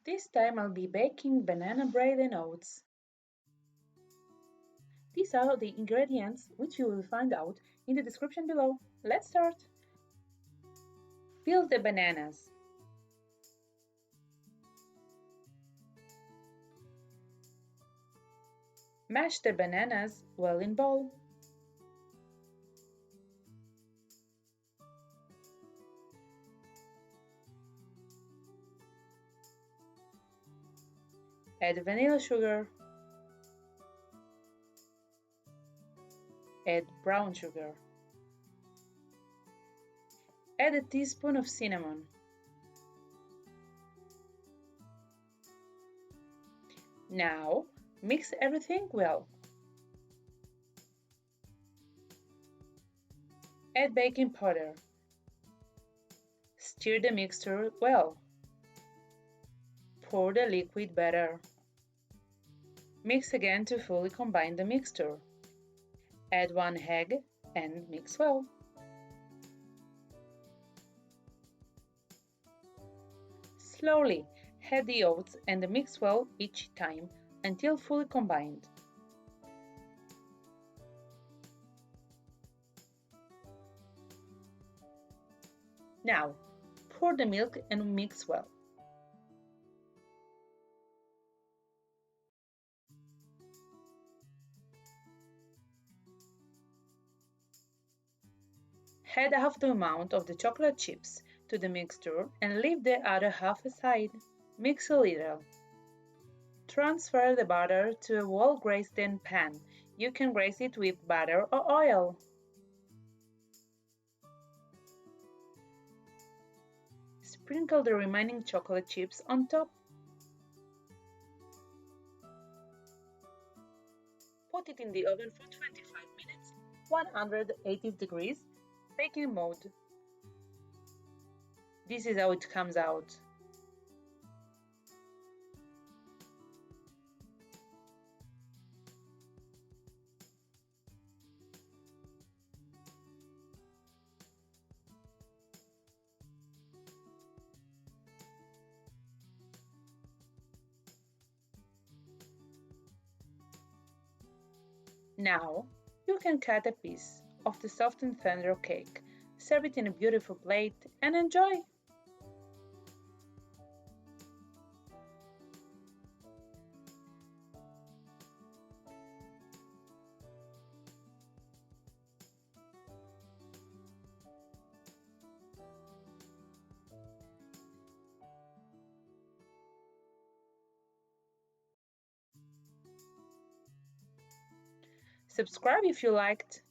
This time I'll be baking banana bread and oats. These are the ingredients which you will find out in the description below. Let's start! Peel the bananas. Mash the bananas well in bowl. Add vanilla sugar. Add brown sugar. Add a teaspoon of cinnamon. Now, mix everything well. Add baking powder. Stir the mixture well. Pour the liquid batter. Mix again to fully combine the mixture. Add 1 egg and mix well. Slowly add the oats and mix well each time until fully combined. Now, pour the milk and mix well. Add half the amount of the chocolate chips to the mixture and leave the other half aside. Mix a little. Transfer the butter to a well-greased pan. You can grease it with butter or oil. Sprinkle the remaining chocolate chips on top. Put it in the oven for 25 minutes, 180 degrees, baking mode. This is how it comes out. Now, you can cut a piece of the soft and tender cake, serve it in a beautiful plate, and enjoy! Subscribe if you liked.